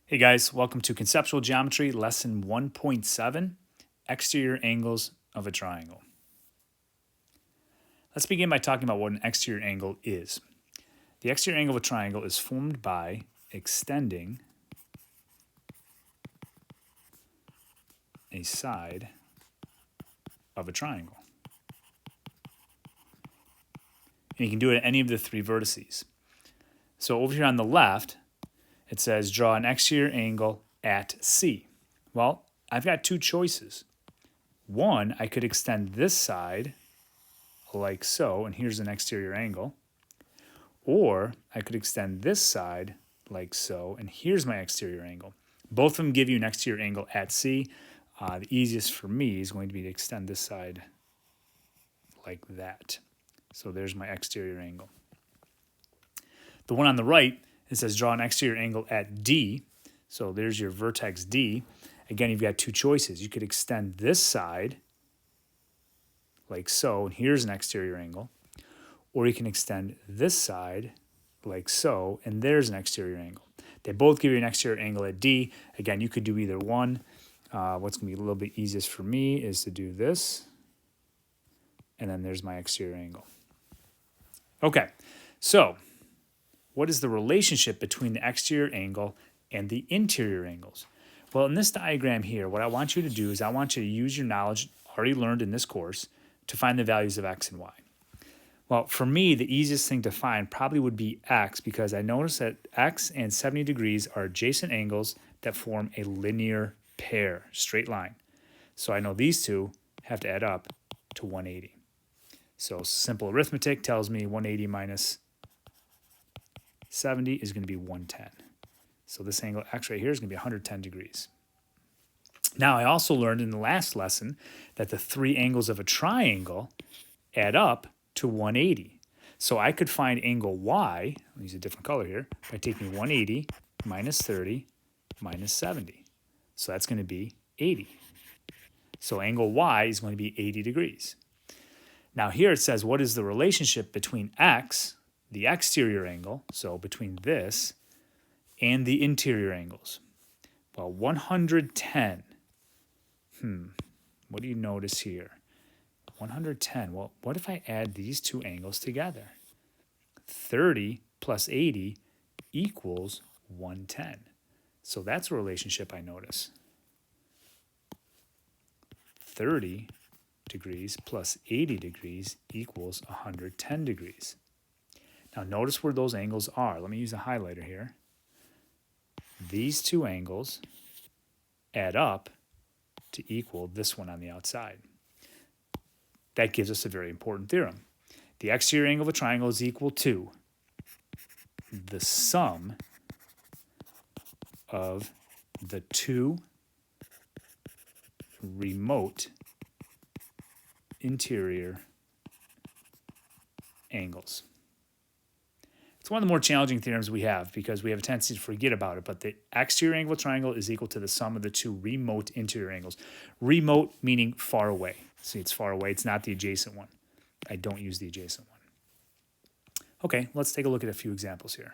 Hey guys, welcome to Conceptual Geometry, Lesson 1.7, Exterior Angles of a Triangle. Let's begin by talking about what an exterior angle is. The exterior angle of a triangle is formed by extending a side of a triangle. And you can do it at any of the three vertices. So over here on the left, it says draw an exterior angle at C. Well, I've got two choices. One, I could extend this side like so, and here's an exterior angle. Or I could extend this side like so, and here's my exterior angle. Both of them give you an exterior angle at C. The easiest for me is going to be to extend this side like that. So there's my exterior angle. The one on the right, it says draw an exterior angle at D. So there's your vertex D. Again, you've got two choices. You could extend this side like so, and here's an exterior angle. Or you can extend this side like so, and there's an exterior angle. They both give you an exterior angle at D. Again, you could do either one. What's going to be a little bit easiest for me is to do this, and then there's my exterior angle. Okay, so what is the relationship between the exterior angle and the interior angles? Well, in this diagram here, what I want you to do is I want you to use your knowledge already learned in this course to find the values of x and y. Well, for me, the easiest thing to find probably would be x, because I notice that x and 70 degrees are adjacent angles that form a linear pair, straight line. So I know these two have to add up to 180. So simple arithmetic tells me 180 minus 70 is going to be 110. So this angle x right here is going to be 110 degrees. Now, I also learned in the last lesson that the three angles of a triangle add up to 180. So I could find angle y, I'll use a different color here, by taking 180 minus 30 minus 70. So that's going to be 80. So angle y is going to be 80 degrees. Now here it says what is the relationship between x, the exterior angle, so between this, and the interior angles. Well, 110. What do you notice here? 110. Well, what if I add these two angles together? 30 plus 80 equals 110. So that's a relationship I notice. 30 degrees plus 80 degrees equals 110 degrees. Now notice where those angles are. Let me use a highlighter here. These two angles add up to equal this one on the outside. That gives us a very important theorem. The exterior angle of a triangle is equal to the sum of the two remote interior angles. It's one of the more challenging theorems we have because we have a tendency to forget about it, but the exterior angle of a triangle is equal to the sum of the two remote interior angles. Remote meaning far away. See, it's far away. It's not the adjacent one. I don't use the adjacent one. Okay, let's take a look at a few examples here.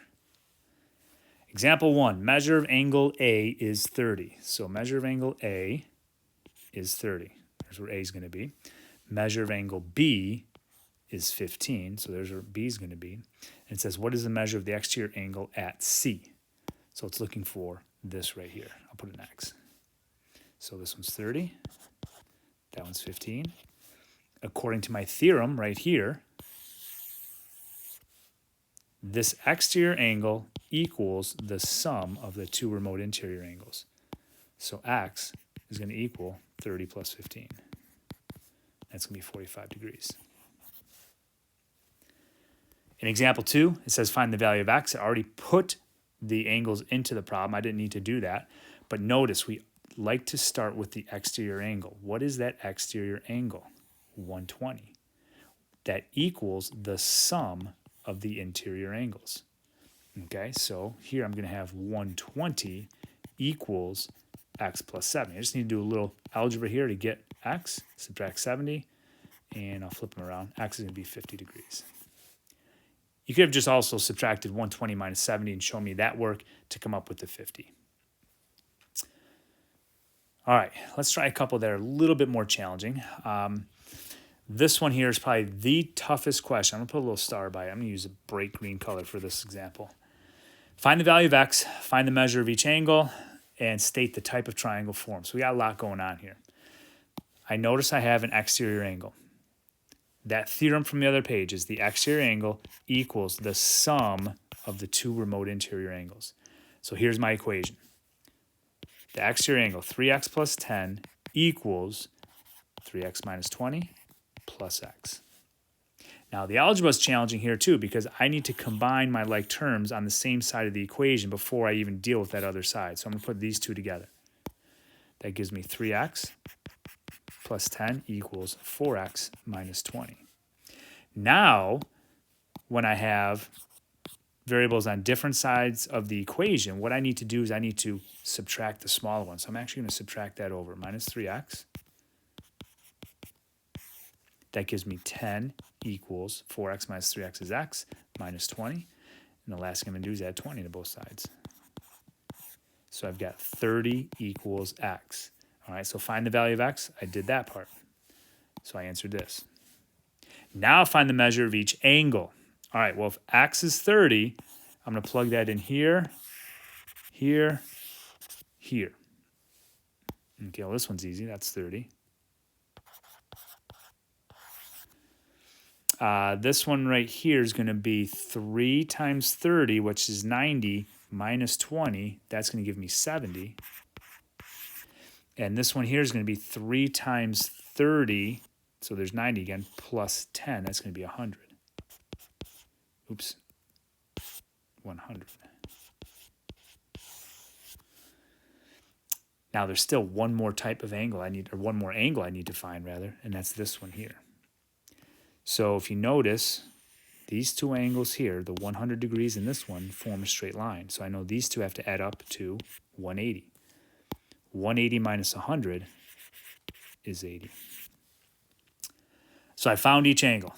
Example 1, measure of angle A is 30. So measure of angle A is 30. There's where A is going to be. Measure of angle B is 15. So there's where B is going to be. And it says, what is the measure of the exterior angle at C? So it's looking for this right here. I'll put an X. So this one's 30. That one's 15. According to my theorem right here, this exterior angle equals the sum of the two remote interior angles. So X is going to equal 30 plus 15. That's going to be 45 degrees. In example 2, it says find the value of X. I already put the angles into the problem. I didn't need to do that. But notice we like to start with the exterior angle. What is that exterior angle? 120. That equals the sum of the interior angles. Okay, so here I'm going to have 120 equals x plus 70. I just need to do a little algebra here to get x, subtract 70, and I'll flip them around. X is going to be 50 degrees. You could have just also subtracted 120 minus 70 and shown me that work to come up with the 50. All right, let's try a couple that are a little bit more challenging. This one here is probably the toughest question. I'm going to put a little star by it. I'm going to use a bright green color for this example. Find the value of x, find the measure of each angle, and state the type of triangle formed. So we got a lot going on here. I notice I have an exterior angle. That theorem from the other page is the exterior angle equals the sum of the two remote interior angles. So here's my equation. The exterior angle, 3x plus 10, equals 3x minus 20 plus x. Now, the algebra is challenging here too because I need to combine my like terms on the same side of the equation before I even deal with that other side. So I'm going to put these two together. That gives me 3x plus 10 equals 4x minus 20. Now, when I have variables on different sides of the equation, what I need to do is I need to subtract the smaller one. So I'm actually going to subtract that over. Minus 3x. That gives me 10 equals 4x minus 3x is x, minus 20. And the last thing I'm going to do is add 20 to both sides. So I've got 30 equals x. All right, so find the value of x. I did that part. So I answered this. Now find the measure of each angle. All right, well, if x is 30, I'm going to plug that in here, here, here. Okay, well, this one's easy. That's 30. This one right here is going to be 3 times 30, which is 90, minus 20. That's going to give me 70. And this one here is going to be 3 times 30, so there's 90 again, plus 10. That's going to be 100. Oops, 100. Now there's still one more type of angle I need, or one more angle I need to find rather, and that's this one here. So if you notice, these two angles here, the 100 degrees and this one, form a straight line. So I know these two have to add up to 180. 180 minus 100 is 80. So I found each angle,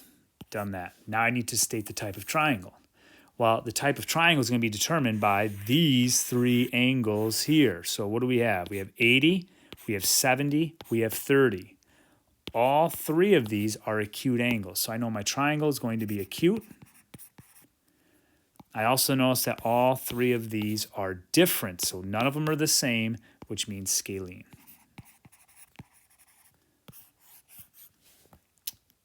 done that. Now I need to state the type of triangle. Well, the type of triangle is going to be determined by these three angles here. So what do we have? We have 80, we have 70, we have 30. All three of these are acute angles. So I know my triangle is going to be acute. I also notice that all three of these are different. So none of them are the same, which means scalene.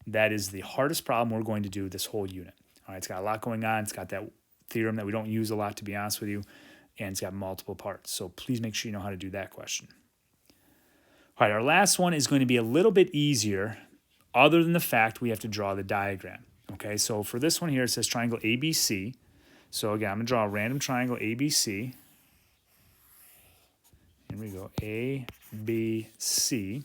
That is the hardest problem we're going to do this whole unit. All right, it's got a lot going on. It's got that theorem that we don't use a lot, to be honest with you, and it's got multiple parts. So please make sure you know how to do that question. All right, our last one is going to be a little bit easier, other than the fact we have to draw the diagram. Okay, so for this one here, it says triangle ABC. So again, I'm going to draw a random triangle ABC. Here we go, ABC.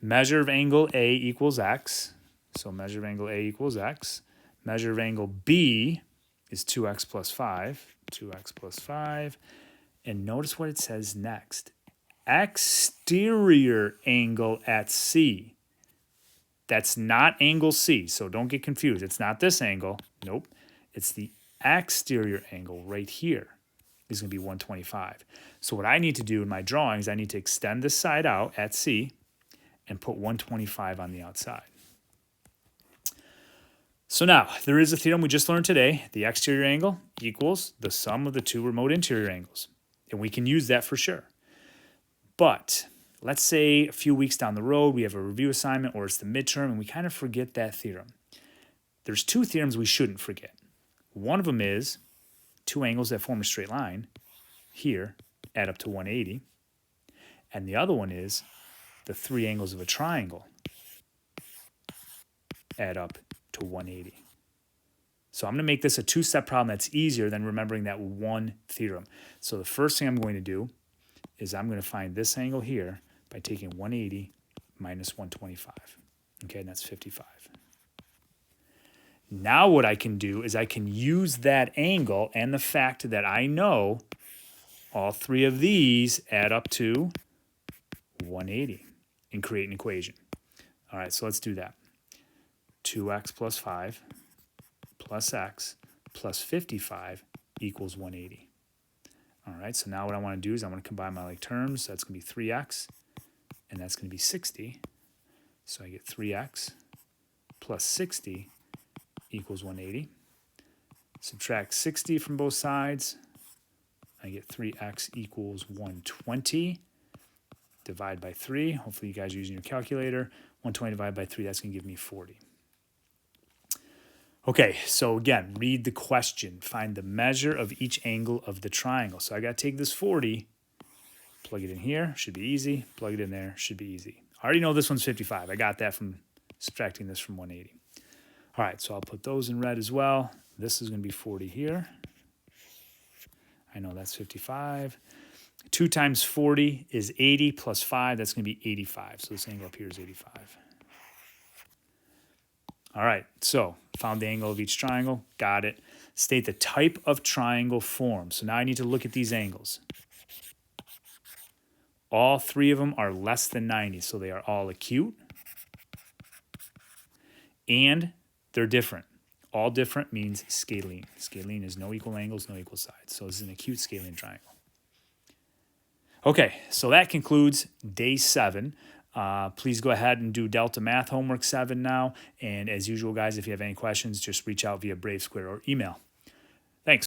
Measure of angle A equals x. So measure of angle A equals x. Measure of angle B is 2x plus 5. 2x plus 5. And notice what it says next. Exterior angle at C. That's not angle C, so don't get confused. It's not this angle. Nope. It's the exterior angle right here is going to be 125. So what I need to do in my drawings, I need to extend this side out at C and put 125 on the outside. So now, there is a theorem we just learned today. The exterior angle equals the sum of the two remote interior angles. And we can use that for sure. But let's say a few weeks down the road, we have a review assignment or it's the midterm and we kind of forget that theorem. There's two theorems we shouldn't forget. One of them is two angles that form a straight line here add up to 180. And the other one is the three angles of a triangle add up to 180. So I'm going to make this a two-step problem that's easier than remembering that one theorem. So the first thing I'm going to do is I'm going to find this angle here by taking 180 minus 125. Okay, and that's 55. Now what I can do is I can use that angle and the fact that I know all three of these add up to 180 and create an equation. All right, so let's do that. 2x plus 5 plus x plus 55 equals 180. All right, so now what I want to do is I want to combine my like terms. So that's going to be 3x, and that's going to be 60. So I get 3x plus 60 equals 180. Subtract 60 from both sides. I get 3x equals 120. Divide by 3. Hopefully you guys are using your calculator. 120 divided by 3, that's going to give me 40. Okay, so again, read the question. Find the measure of each angle of the triangle. So I got to take this 40, plug it in here, should be easy. Plug it in there, should be easy. I already know this one's 55. I got that from subtracting this from 180. All right, so I'll put those in red as well. This is going to be 40 here. I know that's 55. 2 times 40 is 80 plus 5. That's going to be 85. So this angle up here is 85. All right, so found the angle of each triangle. Got it. State the type of triangle formed. So now I need to look at these angles. All 3 of them are less than 90, so they are all acute. And they're different. All different means scalene. Scalene is no equal angles, no equal sides. So this is an acute scalene triangle. Okay, so that concludes day 7. Please go ahead and do Delta Math Homework 7 now. And as usual, guys, if you have any questions, just reach out via Brave Square or email. Thanks.